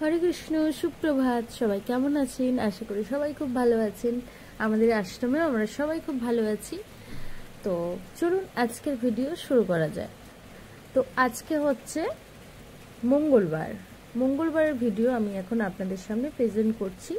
হরে কৃষ্ণ, সুপ্রভাত। সবাই কেমন আছেন? আশা করি সবাই খুব ভালো আছেন। আমাদের আশ্রমেও আমরা সবাই খুব ভালো আছি। তো চলুন আজকের ভিডিও শুরু করা যায়। তো আজকে হচ্ছে মঙ্গলবারের ভিডিও আমি এখন আপনাদের সামনে প্রেজেন্ট করছি।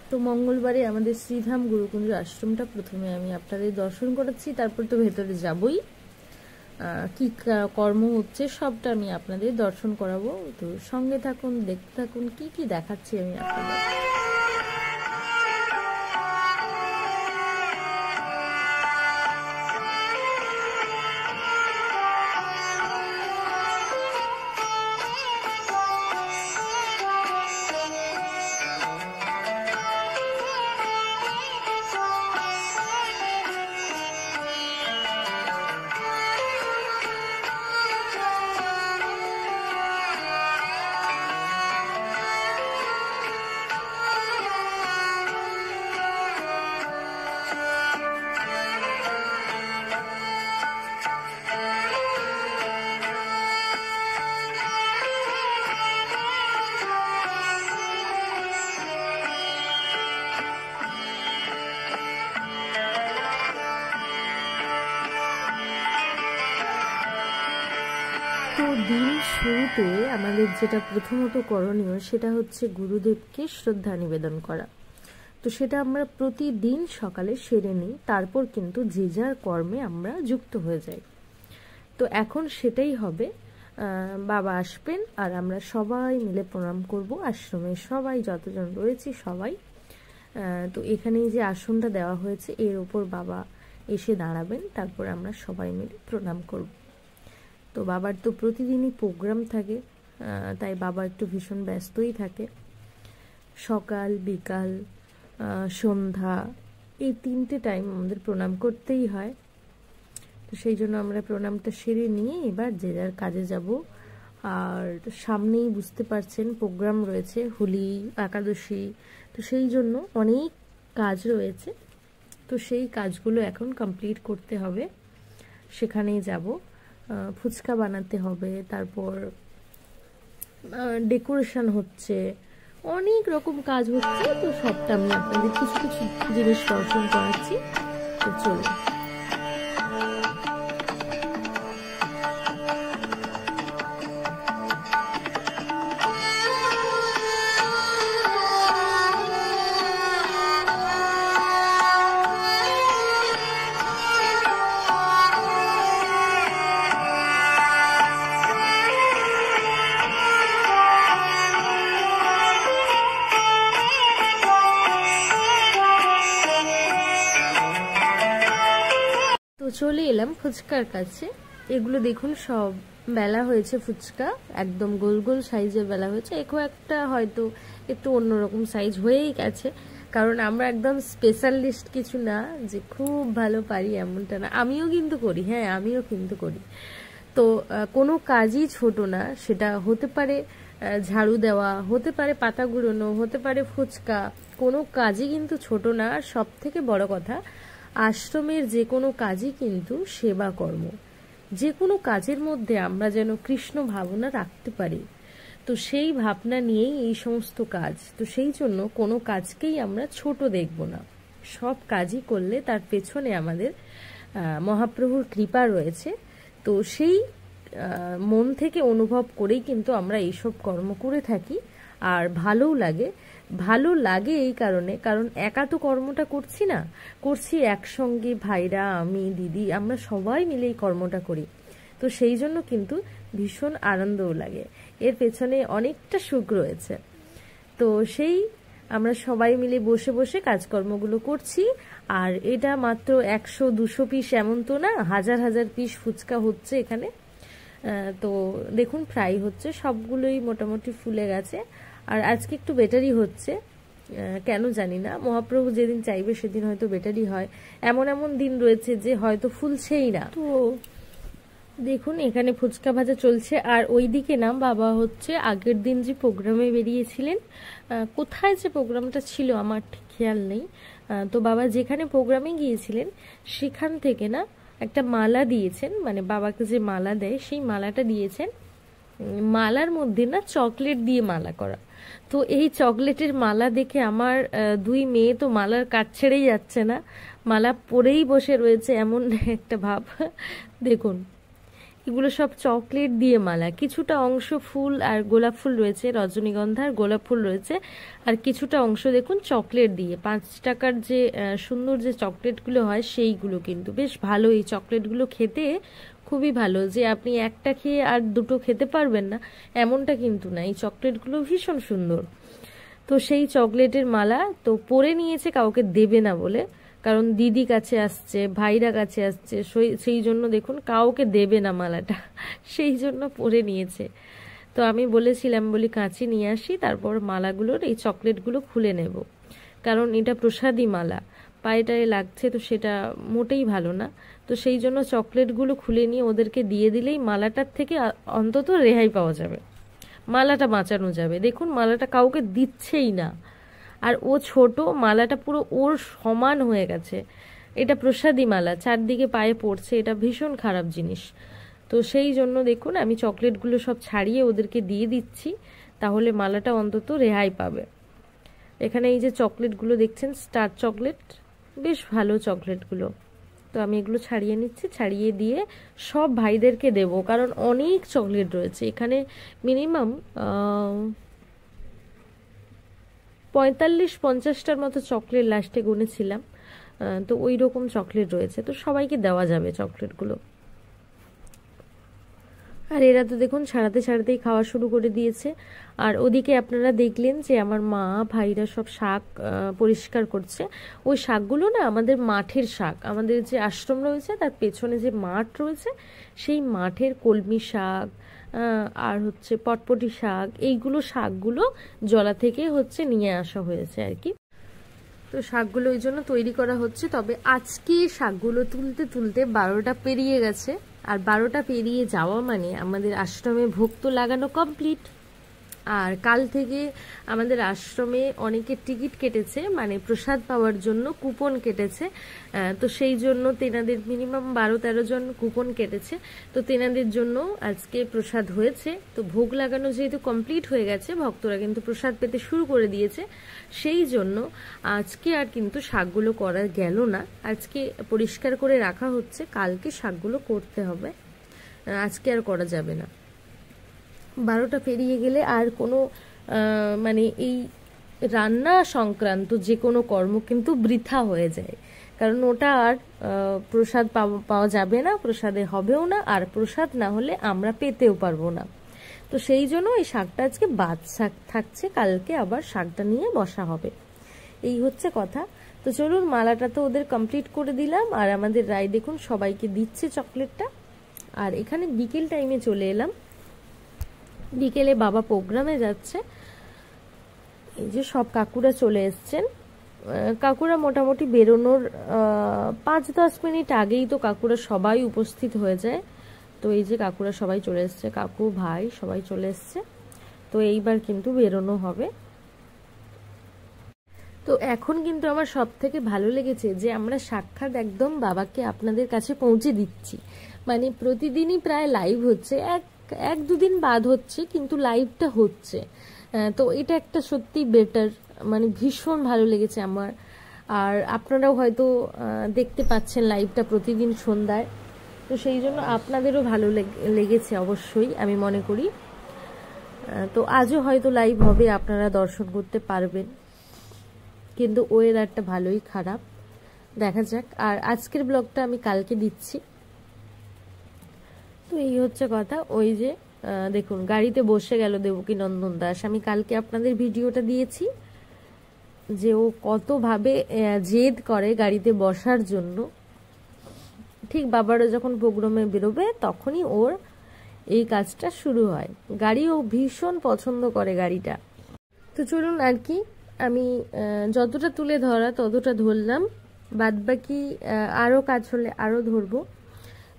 তো মঙ্গলবারে আমাদের শ্রীধাম গুরুকুঞ্জ আশ্রমটা প্রথমে আমি আপনাদের দর্শন করাচ্ছি, তারপর তো ভেতরে যাবই। কি কর্ম হচ্ছে সবটা আমি আপনাদের দর্শন করাবো। তো সঙ্গে থাকুন, দেখতে থাকুন কি কি দেখাচ্ছি আমি আপনাদের। তো দিন শুরুতে আমাদের যেটা প্রথমত করণীয় সেটা হচ্ছে গুরুদেবকে শ্রদ্ধা নিবেদন করা। তো সেটা আমরা প্রতিদিন সকালে সেরে নিই, তারপর কিন্তু যে যার কর্মে আমরা যুক্ত হয়ে যাই। তো এখন সেটাই হবে। বাবা আসবেন আর আমরা সবাই মিলে প্রণাম করব। আশ্রমে সবাই যতজন রয়েছে সবাই। তো এখানেই যে আসনটা দেওয়া হয়েছে এর ওপর বাবা এসে দাঁড়াবেন, তারপর আমরা সবাই মিলে প্রণাম করব। তো বাবার তো প্রতিদিনই প্রোগ্রাম থাকে, তাই বাবা একটু ভীষণ ব্যস্তই থাকে। সকাল, বিকাল, সন্ধ্যা এই 3টে টাইম আমাদের প্রণাম করতেই হয়। তো সেই জন্য আমরা প্রণামটা সেরে নিয়ে এবার যে যার কাজে যাব। আর সামনেই বুঝতে পারছেন প্রোগ্রাম রয়েছে, হোলি, একাদশী। তো সেই জন্য অনেক কাজ রয়েছে। তো সেই কাজগুলো এখন কমপ্লিট করতে হবে, সেখানেই যাব। ফুচকা বানাতে হবে, তারপর ডেকোরেশন হচ্ছে, অনেক রকম কাজ হচ্ছে। তো সবটা আমি আপনাদের কিছু কিছু জিনিস দর্শন করাচ্ছি। তো চলুন। তো চলে এলাম ফুচকার কাছে। এগুলো দেখুন সব বেলা হয়েছে ফুচকা, একদম গোল গোল সাইজের বেলা হয়েছে। একটা হয়তো একটু অন্যরকম সাইজ হয়েই গেছে, কারণ আমরা একদম স্পেশালিস্ট কিছু না যে খুব ভালো পারি এমনটা না। আমিও কিন্তু করি, হ্যাঁ আমিও কিন্তু করি। তো কোনো কাজই ছোট না, সেটা হতে পারে ঝাড়ু দেওয়া, হতে পারে পাতা গুঁড়োনো, হতে পারে ফুচকা। কোনো কাজই কিন্তু ছোট না। আর সব থেকে বড় কথা, আশ্রমের যে কোনো কাজই কিন্তু সেবা কর্ম। যে কোনো কাজের মধ্যে আমরা যেন কৃষ্ণ ভাবনা রাখতে পারি, তো সেই ভাবনা নিয়েই এই সমস্ত কাজ। তো সেই জন্য কোনো কাজকেই আমরা ছোট দেখব না। সব কাজই করলে তার পেছনে আমাদের মহাপ্রভুর কৃপা রয়েছে। তো সেই মন থেকে অনুভব করেই কিন্তু আমরা এইসব কর্ম করে থাকি। আর ভালো লাগে এই কারণে, কারণ একা তো কর্মটা করছি না, করছি একসঙ্গে ভাইরা, আমি, দিদি, আমরা সবাই মিলে এই কর্মটা করি। তো সেই জন্য কিন্তু ভীষণ আনন্দও লাগে। এর পেছনে অনেকটা সুখ রয়েছে। তো সেই আমরা সবাই মিলে বসে বসে কাজকর্মগুলো করছি। আর এটা মাত্র 100-200 পিস এমন তো না, হাজার হাজার পিস ফুচকা হচ্ছে এখানে। তো দেখুন ফ্রাই হচ্ছে, সবগুলোই মোটামুটি ফুলে গেছে। আর আজকে একটু বেটারি হচ্ছে, কেন জানি না। মহাপ্রভু যেদিন চাইবে সেদিন হয়তো বেটারি হয়। এমন এমন দিন রয়েছে যে হয়তো ফুলছেই না। তো দেখুন এখানে ফুচকা ভাজা চলছে। আর ওইদিকে না বাবা হচ্ছে আগের দিন যে প্রোগ্রামে বেরিয়েছিলেন, কোথায় যে প্রোগ্রামটা ছিল আমার ঠিক খেয়াল নেই। তো বাবা যেখানে প্রোগ্রামে গিয়েছিলেন সেখান থেকে না একটা মালা দিয়েছেন, মানে বাবাকে যে মালা দেয় সেই মালাটা দিয়েছেন। মালার মধ্যে না চকলেট দিয়ে মালা করা। তো এই চকলেটের মালা দেখে আমার দুই মেয়ে তো মালার কাজ ছেড়েই যাচ্ছে না, মালা পরেই বসে রয়েছে এমন একটা ভাব। দেখুন এগুলো সব চকলেট দিয়ে মালা, কিছুটা অংশ ফুল আর গোলাপ ফুল রয়েছে, রজনীগন্ধা আর গোলাপ ফুল রয়েছে, আর কিছুটা অংশ দেখুন চকলেট দিয়ে। 5 টাকার যে সুন্দর যে চকলেটগুলো হয় সেইগুলো, কিন্তু বেশ ভালো এই চকলেটগুলো, খেতে খুবই ভালো, যে আপনি একটা খেয়ে আর দুটো খেতে পারবেন না এমনটা কিন্তু না, এই চকলেটগুলো ভীষণ সুন্দর। তো সেই চকলেটের মালা তো পরে নিয়েছে কাউকে দেবে না বলে, কারণ দিদি কাছে আসছে, ভাইরা কাছে আসছে, সেই জন্য দেখুন কাউকে দেবে না মালাটা, সেই জন্য পরে নিয়েছে। তো আমি বলেছিলাম, বলি কাঁচি নিয়ে আসি, তারপর মালাগুলোর এই চকলেটগুলো খুলে নেব, কারণ এটা প্রসাদী মালা, পায়েটায় লাগছে তো সেটা মোটেই ভালো না। তো সেই জন্য চকলেটগুলো খুলে নিয়ে ওদেরকে দিয়ে দিলেই মালাটার থেকে অন্তত রেহাই পাওয়া যাবে, মালাটা বাঁচানো যাবে। দেখুন মালাটা কাউকে দিচ্ছেই না, আর ও ছোট, মালাটা পুরো ওর সমান হয়ে গেছে। এটা প্রসাদী মালা, চারদিকে পায়ে পড়ছে, এটা ভীষণ খারাপ জিনিস। তো সেই জন্য দেখুন আমি চকলেটগুলো সব ছাড়িয়ে ওদেরকে দিয়ে দিচ্ছি, তাহলে মালাটা অন্তত রেহাই পাবে। এখানে এই যে চকলেটগুলো দেখছেন, স্টার চকলেট, বেশ ভালো চকলেটগুলো। তো আমি এগুলো ছাড়িয়ে নিচ্ছি, ছাড়িয়ে দিয়ে সব ভাইদেরকে দেব, কারণ অনেক চকলেট রয়েছে এখানে, মিনিমাম 45-50টার মতো চকলেট লাস্টে গুনেছিলাম। তো ওই রকম চকলেট রয়েছে, তো সবাইকে দেওয়া যাবে চকলেটগুলো। আর এরা তো দেখুন ছাড়াতে ছাড়াতেই খাওয়া শুরু করে দিয়েছে। আর ওদিকে আপনারা দেখলেন যে আমার মা ভাইরা সব শাক পরিষ্কার করছে। ওই শাকগুলো না আমাদের মাঠের শাক, আমাদের যে আশ্রম রয়েছে তার পেছনে যে মাঠ রয়েছে সেই মাঠের কলমি শাক আর হচ্ছে পটপটি শাক, এইগুলো শাকগুলো জলা থেকে হচ্ছে নিয়ে আসা হয়েছে আর কি। তো শাকগুলো ওই জন্য তৈরি করা হচ্ছে। তবে আজকে শাকগুলো তুলতে তুলতে 12টা পেরিয়ে গেছে, আর 12টা পেরিয়ে যাওয়া মানে আমাদের আশ্রমে ভোগ তো লাগানো কমপ্লিট। আর কাল থেকে আমাদের আশ্রমে অনেকের টিকিট কেটেছে, মানে প্রসাদ পাওয়ার জন্য কুপন কেটেছে। তো সেই জন্য তেনাদের মিনিমাম 12-13 জন কুপন কেটেছে, তো তেনাদের জন্য আজকে প্রসাদ হয়েছে। তো ভোগ লাগানো যেহেতু কমপ্লিট হয়ে গেছে, ভক্তরা কিন্তু প্রসাদ পেতে শুরু করে দিয়েছে, সেই জন্য আজকে আর কিন্তু শাকগুলো করা গেল না, আজকে পরিষ্কার করে রাখা হচ্ছে, কালকে শাকগুলো করতে হবে, আজকে আর করা যাবে না। 12টা পেরিয়ে গেলে আর কোনো মানে এই রান্না সংক্রান্ত যে কোনো কর্ম কিন্তু বৃথা হয়ে যায়, কারণ ওটা আর প্রসাদ পাওয়া যাবে না, প্রসাদে হবেও না, আর প্রসাদ না হলে আমরা পেতেও পারবো না। তো সেই জন্য এই শাকটা আজকে বাদ শাক থাকছে, কালকে আবার শাকটা নিয়ে বসা হবে, এই হচ্ছে কথা। তো চলুন মালাটা তো ওদের কমপ্লিট করে দিলাম, আর আমাদের রায় দেখুন সবাইকে দিচ্ছে চকলেটটা। আর এখানে বিকেল টাইমে চলে এলাম, বিকেলে বাবা প্রোগ্রামে যাচ্ছে। এই যে সব কাকুরা চলে এসছেন, কাকুরা মোটামুটি বেরোনোর 5-10 মিনিট আগেই তো কাকুরা সবাই উপস্থিত হয়ে যায়। তো এই যে কাকুরা সবাই চলে এসছে, কাকু ভাই সবাই চলে এসছে, তো এইবার কিন্তু বেরোনো হবে। তো এখন কিন্তু আমার সব থেকে ভালো লেগেছে যে আমরা সাক্ষাৎ একদম বাবাকে আপনাদের কাছে পৌঁছে দিচ্ছি, মানে প্রতিদিনই প্রায় লাইভ হচ্ছে, এক দুদিন বাদ হচ্ছে কিন্তু লাইভটা হচ্ছে। তো এটা একটা সত্যি বেটার, মানে ভীষণ ভালো লেগেছে আমার। আর আপনারাও হয়তো দেখতে পাচ্ছেন লাইভটা প্রতিদিন সন্ধ্যায়, তো সেই জন্য আপনাদেরও ভালো লেগেছে অবশ্যই আমি মনে করি। তো আজও হয়তো লাইভ হবে, আপনারা দর্শন করতে পারবেন, কিন্তু ওয়েদারটা ভালোই খারাপ, দেখা যাক। আর আজকের ব্লগটা আমি কালকে দিচ্ছি। তো এই হচ্ছে কথা। ওই যে দেখুন গাড়িতে বসে গেল দেবকীনন্দন দাস, আমি কালকে আপনাদের ভিডিওটা দিয়েছি যে ও কতভাবে জেদ করে গাড়িতে বসার জন্য। ঠিক বাবারা যখন প্রোগ্রামে বেরোবে তখনই ওর এই কাজটা শুরু হয়, গাড়ি ও ভীষণ পছন্দ করে গাড়িটা। তো চলুন আর কি, আমি যতটা তুলে ধরা ততটা ধরলাম, বাদ বাকি আরও কাজ হলে আরও ধরবো।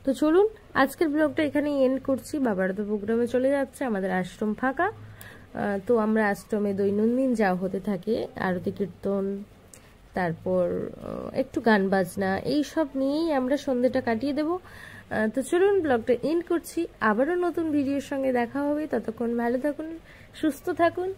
তো চলুন আজকের ব্লগটা এখানেই এন্ড করছি, বাবারা তো প্রোগ্রামে চলে যাচ্ছে, আমাদের আশ্রম ফাঁকা। তো আমরা আশ্রমে দৈনন্দিন যা হতে থাকে, আরতি কীর্তন, তারপর একটু গান বাজনা, এই সব নিয়েই আমরা সন্ধ্যেটা কাটিয়ে দেব। তো চলুন ব্লগটা এন্ড করছি, আবারও নতুন ভিডিওর সঙ্গে দেখা হবে, ততক্ষণ ভালো থাকুন, সুস্থ থাকুন।